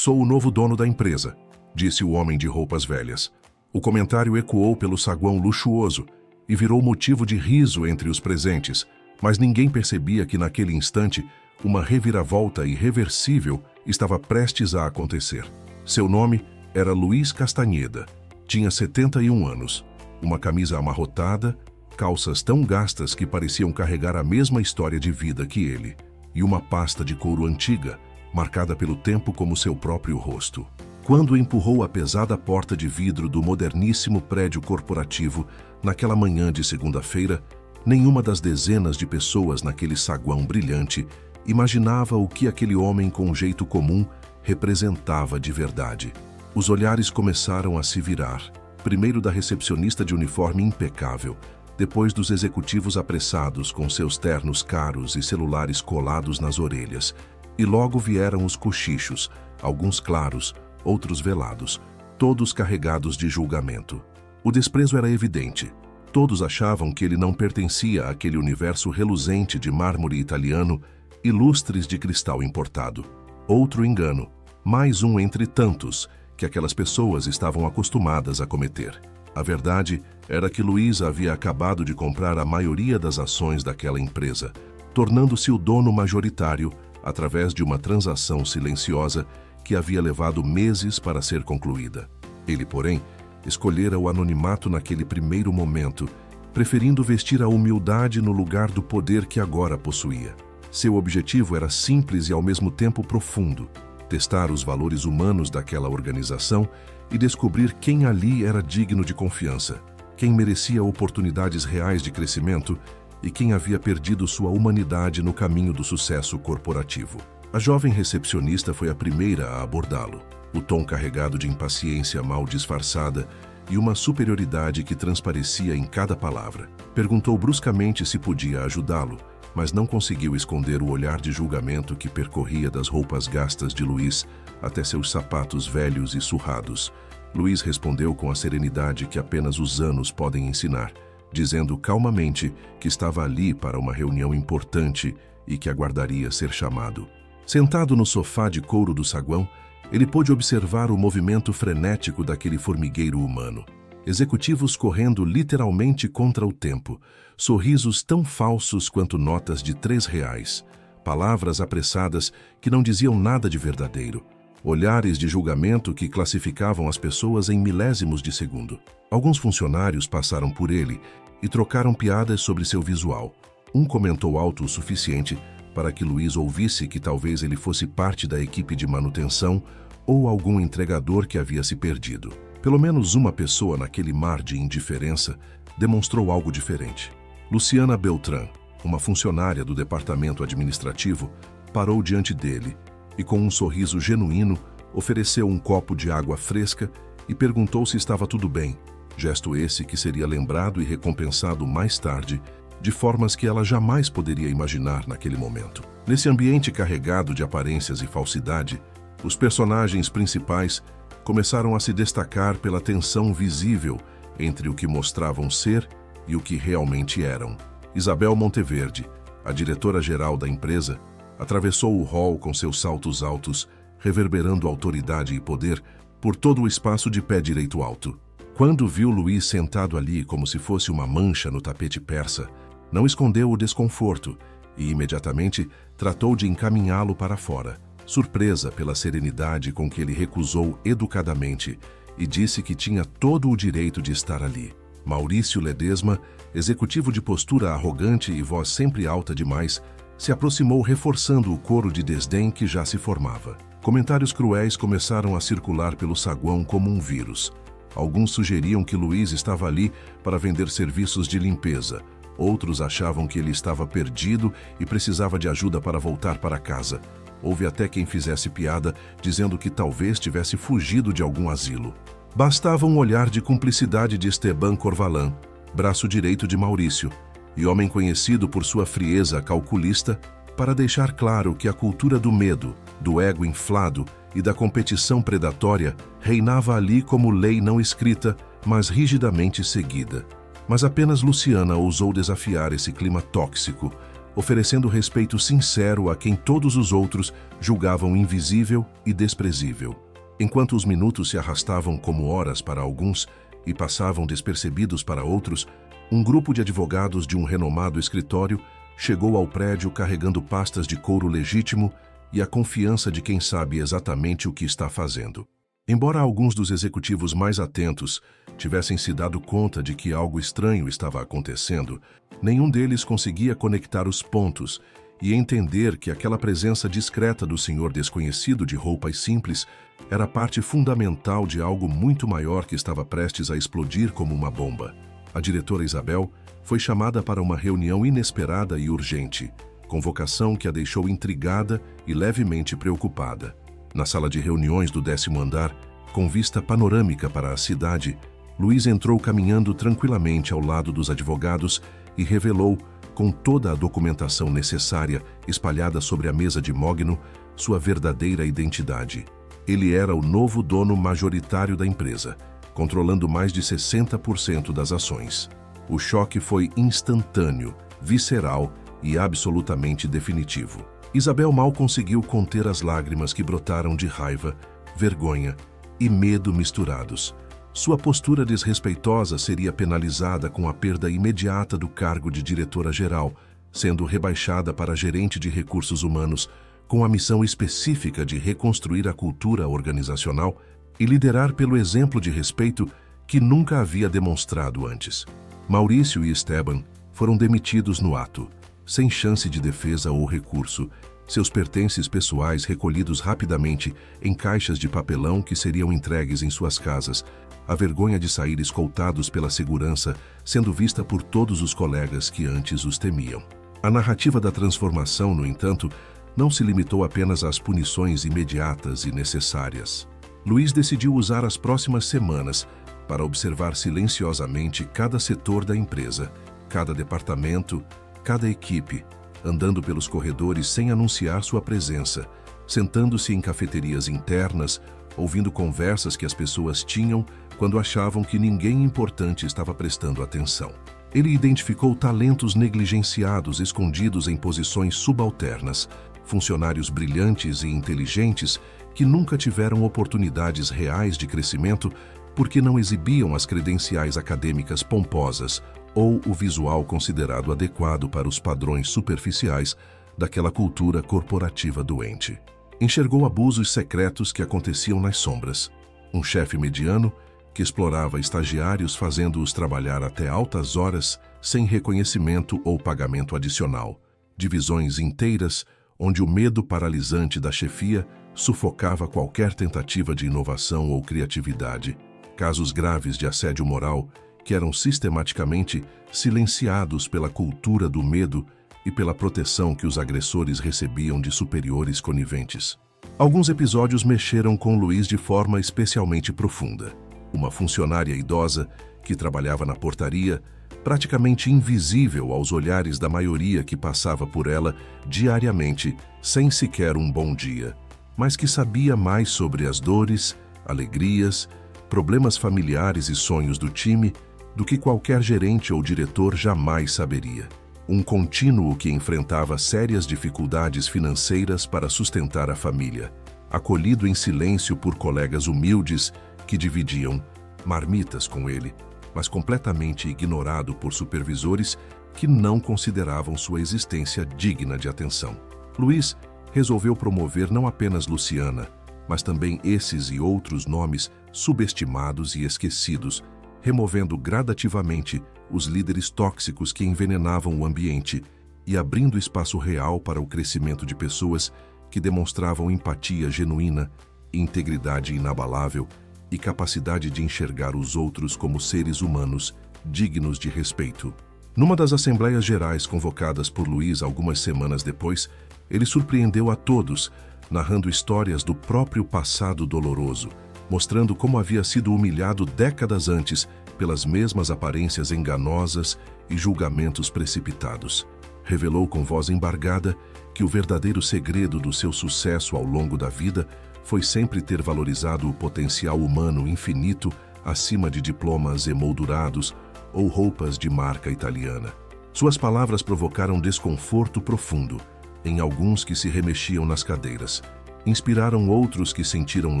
"Sou o novo dono da empresa", disse o homem de roupas velhas. O comentário ecoou pelo saguão luxuoso e virou motivo de riso entre os presentes, mas ninguém percebia que naquele instante uma reviravolta irreversível estava prestes a acontecer. Seu nome era Luiz Castanheda. Tinha 71 anos, uma camisa amarrotada, calças tão gastas que pareciam carregar a mesma história de vida que ele, e uma pasta de couro antiga, marcada pelo tempo como seu próprio rosto. Quando empurrou a pesada porta de vidro do moderníssimo prédio corporativo naquela manhã de segunda-feira, nenhuma das dezenas de pessoas naquele saguão brilhante imaginava o que aquele homem com um jeito comum representava de verdade. Os olhares começaram a se virar, primeiro da recepcionista de uniforme impecável, depois dos executivos apressados com seus ternos caros e celulares colados nas orelhas, e logo vieram os cochichos, alguns claros, outros velados, todos carregados de julgamento. O desprezo era evidente. Todos achavam que ele não pertencia àquele universo reluzente de mármore italiano e lustres de cristal importado. Outro engano, mais um entre tantos que aquelas pessoas estavam acostumadas a cometer. A verdade era que Luiz havia acabado de comprar a maioria das ações daquela empresa, tornando-se o dono majoritário através de uma transação silenciosa que havia levado meses para ser concluída. Ele, porém, escolhera o anonimato naquele primeiro momento, preferindo vestir a humildade no lugar do poder que agora possuía. Seu objetivo era simples e ao mesmo tempo profundo: testar os valores humanos daquela organização e descobrir quem ali era digno de confiança, quem merecia oportunidades reais de crescimento e quem havia perdido sua humanidade no caminho do sucesso corporativo. A jovem recepcionista foi a primeira a abordá-lo, o tom carregado de impaciência mal disfarçada e uma superioridade que transparecia em cada palavra. Perguntou bruscamente se podia ajudá-lo, mas não conseguiu esconder o olhar de julgamento que percorria das roupas gastas de Luiz até seus sapatos velhos e surrados. Luiz respondeu com a serenidade que apenas os anos podem ensinar, dizendo calmamente que estava ali para uma reunião importante e que aguardaria ser chamado. Sentado no sofá de couro do saguão, ele pôde observar o movimento frenético daquele formigueiro humano. Executivos correndo literalmente contra o tempo, sorrisos tão falsos quanto notas de R$3, palavras apressadas que não diziam nada de verdadeiro, olhares de julgamento que classificavam as pessoas em milésimos de segundo. Alguns funcionários passaram por ele e trocaram piadas sobre seu visual. Um comentou alto o suficiente para que Luiz ouvisse que talvez ele fosse parte da equipe de manutenção ou algum entregador que havia se perdido. Pelo menos uma pessoa naquele mar de indiferença demonstrou algo diferente. Luciana Beltrán, uma funcionária do departamento administrativo, parou diante dele e, com um sorriso genuíno, ofereceu um copo de água fresca e perguntou se estava tudo bem, gesto esse que seria lembrado e recompensado mais tarde, de formas que ela jamais poderia imaginar naquele momento. Nesse ambiente carregado de aparências e falsidade, os personagens principais começaram a se destacar pela tensão visível entre o que mostravam ser e o que realmente eram. Isabel Monteverde, a diretora-geral da empresa, atravessou o hall com seus saltos altos, reverberando autoridade e poder por todo o espaço de pé direito alto. Quando viu Luiz sentado ali como se fosse uma mancha no tapete persa, não escondeu o desconforto e, imediatamente, tratou de encaminhá-lo para fora, surpresa pela serenidade com que ele recusou educadamente e disse que tinha todo o direito de estar ali. Maurício Ledesma, executivo de postura arrogante e voz sempre alta demais, se aproximou reforçando o coro de desdém que já se formava. Comentários cruéis começaram a circular pelo saguão como um vírus. Alguns sugeriam que Luiz estava ali para vender serviços de limpeza. Outros achavam que ele estava perdido e precisava de ajuda para voltar para casa. Houve até quem fizesse piada, dizendo que talvez tivesse fugido de algum asilo. Bastava um olhar de cumplicidade de Esteban Corvalán, braço direito de Maurício, e homem conhecido por sua frieza calculista, para deixar claro que a cultura do medo, do ego inflado e da competição predatória reinava ali como lei não escrita, mas rigidamente seguida. Mas apenas Luciana ousou desafiar esse clima tóxico, oferecendo respeito sincero a quem todos os outros julgavam invisível e desprezível. Enquanto os minutos se arrastavam como horas para alguns e passavam despercebidos para outros, um grupo de advogados de um renomado escritório chegou ao prédio carregando pastas de couro legítimo e a confiança de quem sabe exatamente o que está fazendo. Embora alguns dos executivos mais atentos tivessem se dado conta de que algo estranho estava acontecendo, nenhum deles conseguia conectar os pontos e entender que aquela presença discreta do senhor desconhecido de roupas simples era parte fundamental de algo muito maior que estava prestes a explodir como uma bomba. A diretora Isabel foi chamada para uma reunião inesperada e urgente, convocação que a deixou intrigada e levemente preocupada. Na sala de reuniões do 10º andar, com vista panorâmica para a cidade, Luiz entrou caminhando tranquilamente ao lado dos advogados e revelou, com toda a documentação necessária espalhada sobre a mesa de mogno, sua verdadeira identidade. Ele era o novo dono majoritário da empresa, controlando mais de 60% das ações. O choque foi instantâneo, visceral e absolutamente definitivo. Isabel mal conseguiu conter as lágrimas que brotaram de raiva, vergonha e medo misturados. Sua postura desrespeitosa seria penalizada com a perda imediata do cargo de diretora-geral, sendo rebaixada para gerente de recursos humanos, com a missão específica de reconstruir a cultura organizacional e liderar pelo exemplo de respeito que nunca havia demonstrado antes. Maurício e Esteban foram demitidos no ato, sem chance de defesa ou recurso, seus pertences pessoais recolhidos rapidamente em caixas de papelão que seriam entregues em suas casas, a vergonha de sair escoltados pela segurança sendo vista por todos os colegas que antes os temiam. A narrativa da transformação, no entanto, não se limitou apenas às punições imediatas e necessárias. Luiz decidiu usar as próximas semanas para observar silenciosamente cada setor da empresa, cada departamento, cada equipe, andando pelos corredores sem anunciar sua presença, sentando-se em cafeterias internas, ouvindo conversas que as pessoas tinham quando achavam que ninguém importante estava prestando atenção. Ele identificou talentos negligenciados escondidos em posições subalternas, funcionários brilhantes e inteligentes que nunca tiveram oportunidades reais de crescimento porque não exibiam as credenciais acadêmicas pomposas ou o visual considerado adequado para os padrões superficiais daquela cultura corporativa doente. Enxergou abusos secretos que aconteciam nas sombras. Um chefe mediano que explorava estagiários fazendo-os trabalhar até altas horas sem reconhecimento ou pagamento adicional. Divisões inteiras onde o medo paralisante da chefia sufocava qualquer tentativa de inovação ou criatividade. Casos graves de assédio moral que eram sistematicamente silenciados pela cultura do medo e pela proteção que os agressores recebiam de superiores coniventes. Alguns episódios mexeram com Luiz de forma especialmente profunda. Uma funcionária idosa que trabalhava na portaria, praticamente invisível aos olhares da maioria que passava por ela diariamente, sem sequer um bom dia, mas que sabia mais sobre as dores, alegrias, problemas familiares e sonhos do time do que qualquer gerente ou diretor jamais saberia. Um contínuo que enfrentava sérias dificuldades financeiras para sustentar a família, acolhido em silêncio por colegas humildes que dividiam marmitas com ele, mas completamente ignorado por supervisores que não consideravam sua existência digna de atenção. Luiz resolveu promover não apenas Luciana, mas também esses e outros nomes subestimados e esquecidos, removendo gradativamente os líderes tóxicos que envenenavam o ambiente e abrindo espaço real para o crescimento de pessoas que demonstravam empatia genuína, integridade inabalável e capacidade de enxergar os outros como seres humanos dignos de respeito. Numa das assembleias gerais convocadas por Luiz algumas semanas depois, ele surpreendeu a todos, narrando histórias do próprio passado doloroso, mostrando como havia sido humilhado décadas antes pelas mesmas aparências enganosas e julgamentos precipitados. Revelou com voz embargada que o verdadeiro segredo do seu sucesso ao longo da vida foi sempre ter valorizado o potencial humano infinito acima de diplomas emoldurados ou roupas de marca italiana. Suas palavras provocaram desconforto profundo em alguns que se remexiam nas cadeiras. Inspiraram outros que sentiram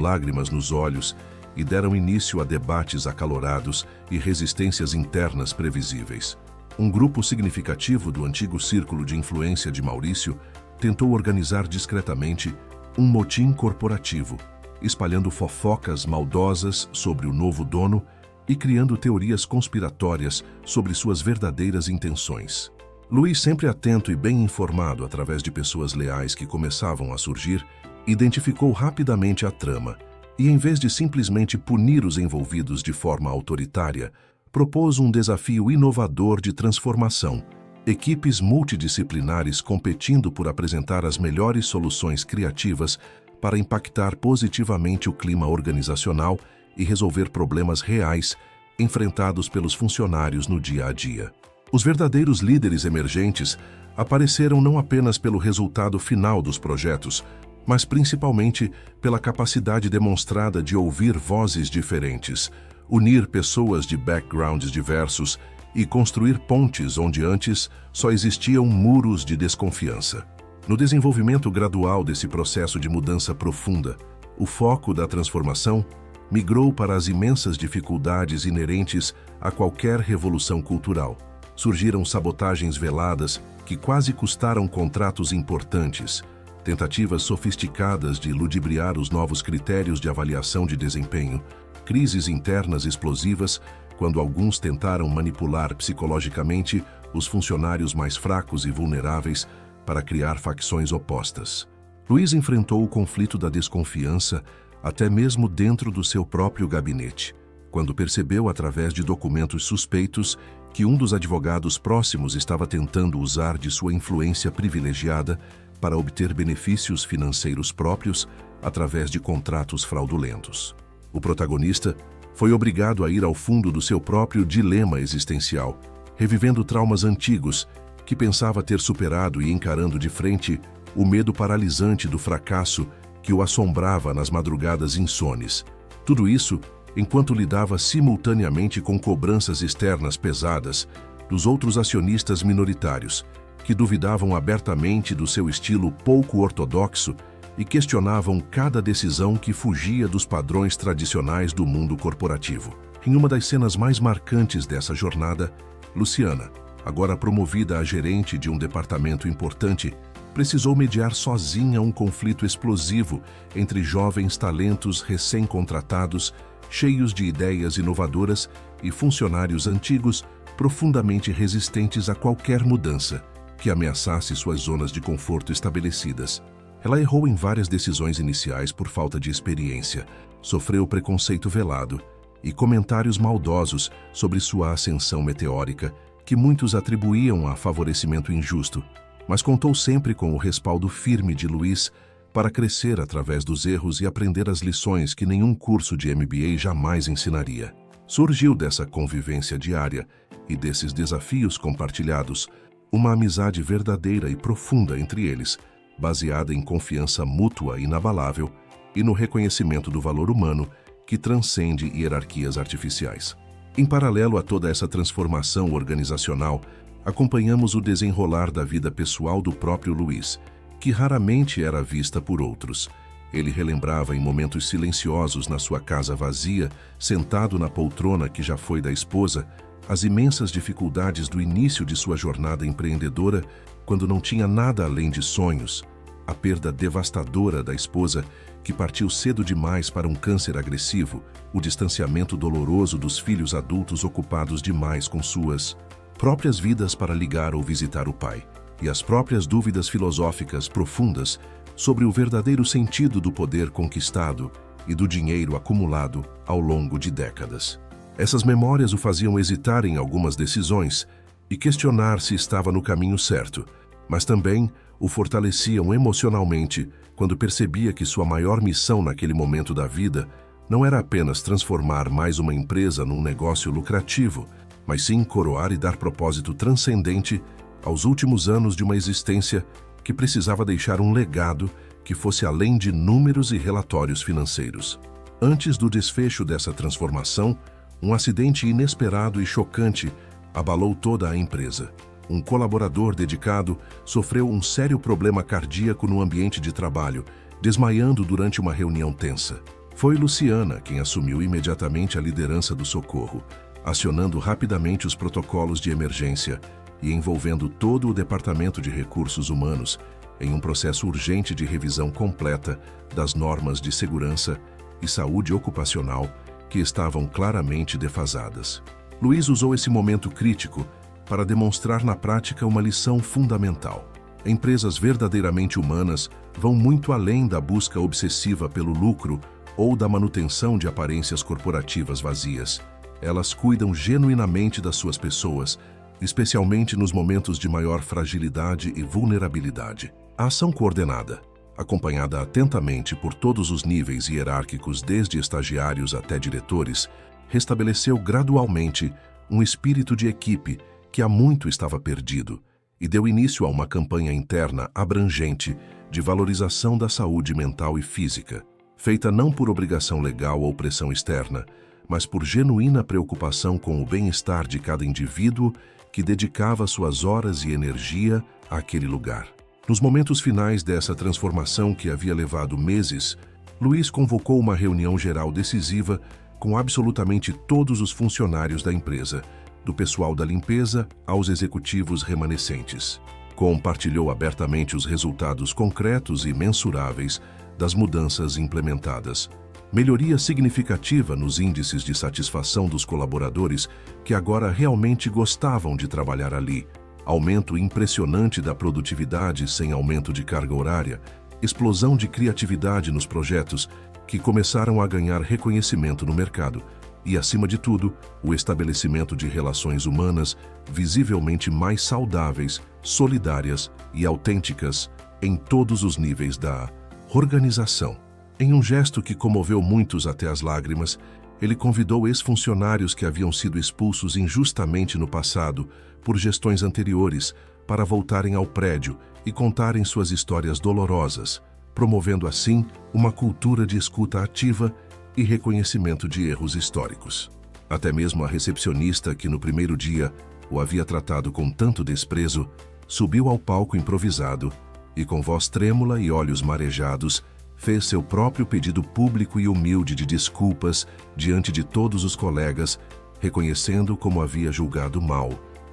lágrimas nos olhos e deram início a debates acalorados e resistências internas previsíveis. Um grupo significativo do antigo círculo de influência de Maurício tentou organizar discretamente um motim corporativo, espalhando fofocas maldosas sobre o novo dono e criando teorias conspiratórias sobre suas verdadeiras intenções. Luiz, sempre atento e bem informado através de pessoas leais que começavam a surgir, identificou rapidamente a trama e, em vez de simplesmente punir os envolvidos de forma autoritária, propôs um desafio inovador de transformação, equipes multidisciplinares competindo por apresentar as melhores soluções criativas para impactar positivamente o clima organizacional e resolver problemas reais enfrentados pelos funcionários no dia a dia. Os verdadeiros líderes emergentes apareceram não apenas pelo resultado final dos projetos, mas principalmente pela capacidade demonstrada de ouvir vozes diferentes, unir pessoas de backgrounds diversos e construir pontes onde antes só existiam muros de desconfiança. No desenvolvimento gradual desse processo de mudança profunda, o foco da transformação migrou para as imensas dificuldades inerentes a qualquer revolução cultural. Surgiram sabotagens veladas que quase custaram contratos importantes, tentativas sofisticadas de ludibriar os novos critérios de avaliação de desempenho, crises internas explosivas quando alguns tentaram manipular psicologicamente os funcionários mais fracos e vulneráveis para criar facções opostas. Luiz enfrentou o conflito da desconfiança até mesmo dentro do seu próprio gabinete, quando percebeu através de documentos suspeitos que um dos advogados próximos estava tentando usar de sua influência privilegiada para obter benefícios financeiros próprios através de contratos fraudulentos. O protagonista foi obrigado a ir ao fundo do seu próprio dilema existencial, revivendo traumas antigos que pensava ter superado e encarando de frente o medo paralisante do fracasso que o assombrava nas madrugadas insones. Tudo isso enquanto lidava simultaneamente com cobranças externas pesadas dos outros acionistas minoritários, que duvidavam abertamente do seu estilo pouco ortodoxo e questionavam cada decisão que fugia dos padrões tradicionais do mundo corporativo. Em uma das cenas mais marcantes dessa jornada, Luciana, agora promovida a gerente de um departamento importante, precisou mediar sozinha um conflito explosivo entre jovens talentos recém-contratados, cheios de ideias inovadoras, e funcionários antigos profundamente resistentes a qualquer mudança que ameaçasse suas zonas de conforto estabelecidas. Ela errou em várias decisões iniciais por falta de experiência, sofreu preconceito velado e comentários maldosos sobre sua ascensão meteórica, que muitos atribuíam a favorecimento injusto, mas contou sempre com o respaldo firme de Luiz para crescer através dos erros e aprender as lições que nenhum curso de MBA jamais ensinaria. Surgiu dessa convivência diária e desses desafios compartilhados uma amizade verdadeira e profunda entre eles, baseada em confiança mútua inabalável e no reconhecimento do valor humano que transcende hierarquias artificiais. Em paralelo a toda essa transformação organizacional, acompanhamos o desenrolar da vida pessoal do próprio Luiz, que raramente era vista por outros. Ele relembrava em momentos silenciosos na sua casa vazia, sentado na poltrona que já foi da esposa, as imensas dificuldades do início de sua jornada empreendedora, quando não tinha nada além de sonhos, a perda devastadora da esposa, que partiu cedo demais para um câncer agressivo, o distanciamento doloroso dos filhos adultos ocupados demais com suas próprias vidas para ligar ou visitar o pai, e as próprias dúvidas filosóficas profundas sobre o verdadeiro sentido do poder conquistado e do dinheiro acumulado ao longo de décadas. Essas memórias o faziam hesitar em algumas decisões e questionar se estava no caminho certo, mas também o fortaleciam emocionalmente quando percebia que sua maior missão naquele momento da vida não era apenas transformar mais uma empresa num negócio lucrativo, mas sim coroar e dar propósito transcendente aos últimos anos de uma existência que precisava deixar um legado que fosse além de números e relatórios financeiros. Antes do desfecho dessa transformação, um acidente inesperado e chocante abalou toda a empresa. um colaborador dedicado, sofreu um sério problema cardíaco no ambiente de trabalho, desmaiando durante uma reunião tensa. Foi Luciana quem assumiu imediatamente a liderança do socorro, acionando rapidamente os protocolos de emergência e envolvendo todo o Departamento de Recursos Humanos em um processo urgente de revisão completa das normas de segurança e saúde ocupacional que estavam claramente defasadas. Luiz usou esse momento crítico para demonstrar na prática uma lição fundamental. Empresas verdadeiramente humanas vão muito além da busca obsessiva pelo lucro ou da manutenção de aparências corporativas vazias. Elas cuidam genuinamente das suas pessoas, especialmente nos momentos de maior fragilidade e vulnerabilidade. A ação coordenada, acompanhada atentamente por todos os níveis hierárquicos, desde estagiários até diretores, restabeleceu gradualmente um espírito de equipe que há muito estava perdido e deu início a uma campanha interna abrangente de valorização da saúde mental e física, feita não por obrigação legal ou pressão externa, mas por genuína preocupação com o bem-estar de cada indivíduo que dedicava suas horas e energia àquele lugar. Nos momentos finais dessa transformação que havia levado meses, Luiz convocou uma reunião geral decisiva com absolutamente todos os funcionários da empresa, do pessoal da limpeza aos executivos remanescentes. Compartilhou abertamente os resultados concretos e mensuráveis das mudanças implementadas. Melhoria significativa nos índices de satisfação dos colaboradores que agora realmente gostavam de trabalhar ali. Aumento impressionante da produtividade sem aumento de carga horária. Explosão de criatividade nos projetos que começaram a ganhar reconhecimento no mercado. E, acima de tudo, o estabelecimento de relações humanas visivelmente mais saudáveis, solidárias e autênticas em todos os níveis da organização. Em um gesto que comoveu muitos até as lágrimas, ele convidou ex-funcionários que haviam sido expulsos injustamente no passado por gestões anteriores para voltarem ao prédio e contarem suas histórias dolorosas, promovendo assim uma cultura de escuta ativa e reconhecimento de erros históricos. Até mesmo a recepcionista, que no primeiro dia o havia tratado com tanto desprezo, subiu ao palco improvisado e, com voz trêmula e olhos marejados, fez seu próprio pedido público e humilde de desculpas diante de todos os colegas, reconhecendo como havia julgado mal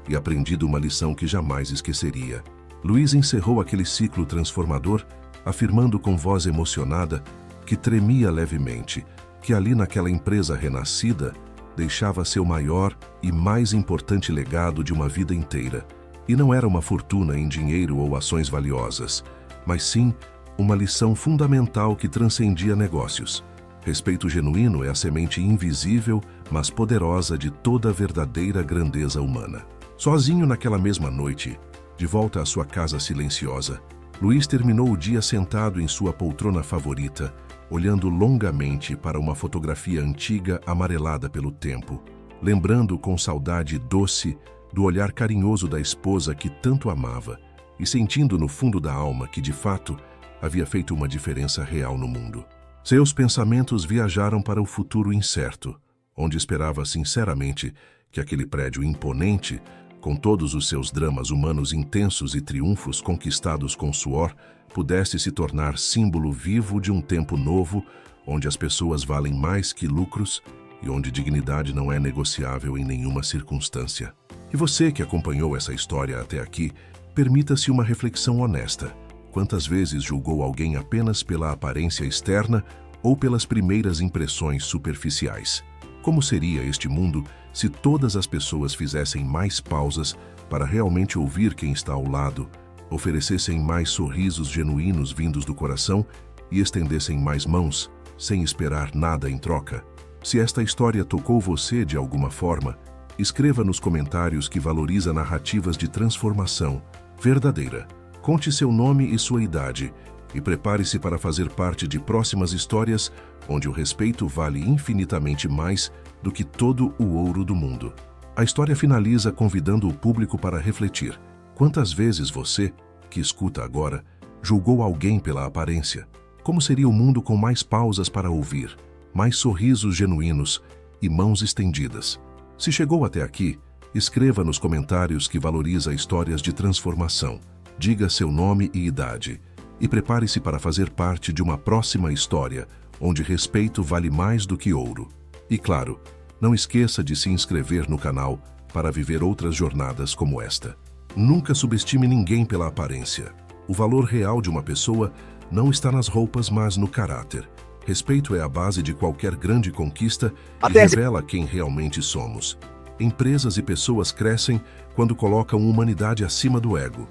e aprendido uma lição que jamais esqueceria. Luiz encerrou aquele ciclo transformador, afirmando com voz emocionada, que tremia levemente, que ali naquela empresa renascida deixava seu maior e mais importante legado de uma vida inteira. E não era uma fortuna em dinheiro ou ações valiosas, mas sim uma lição fundamental que transcendia negócios. Respeito genuíno é a semente invisível, mas poderosa de toda a verdadeira grandeza humana. Sozinho naquela mesma noite, de volta à sua casa silenciosa, Luiz terminou o dia sentado em sua poltrona favorita, olhando longamente para uma fotografia antiga amarelada pelo tempo, lembrando com saudade doce do olhar carinhoso da esposa que tanto amava e sentindo no fundo da alma que, de fato, havia feito uma diferença real no mundo. Seus pensamentos viajaram para o futuro incerto, onde esperava sinceramente que aquele prédio imponente, com todos os seus dramas humanos intensos e triunfos conquistados com suor, pudesse se tornar símbolo vivo de um tempo novo, onde as pessoas valem mais que lucros e onde dignidade não é negociável em nenhuma circunstância. E você que acompanhou essa história até aqui, permita-se uma reflexão honesta. Quantas vezes julgou alguém apenas pela aparência externa ou pelas primeiras impressões superficiais? Como seria este mundo se todas as pessoas fizessem mais pausas para realmente ouvir quem está ao lado, oferecessem mais sorrisos genuínos vindos do coração e estendessem mais mãos, sem esperar nada em troca? Se esta história tocou você de alguma forma, escreva nos comentários que valoriza narrativas de transformação verdadeira. Conte seu nome e sua idade e prepare-se para fazer parte de próximas histórias onde o respeito vale infinitamente mais do que todo o ouro do mundo. A história finaliza convidando o público para refletir. Quantas vezes você, que escuta agora, julgou alguém pela aparência? Como seria o mundo com mais pausas para ouvir, mais sorrisos genuínos e mãos estendidas? Se chegou até aqui, Escreva nos comentários que valoriza histórias de transformação. Diga seu nome e idade. E prepare-se para fazer parte de uma próxima história, onde respeito vale mais do que ouro. E claro, não esqueça de se inscrever no canal para viver outras jornadas como esta. Nunca subestime ninguém pela aparência. O valor real de uma pessoa não está nas roupas, mas no caráter. Respeito é a base de qualquer grande conquista e revela quem realmente somos. Empresas e pessoas crescem quando colocam humanidade acima do ego.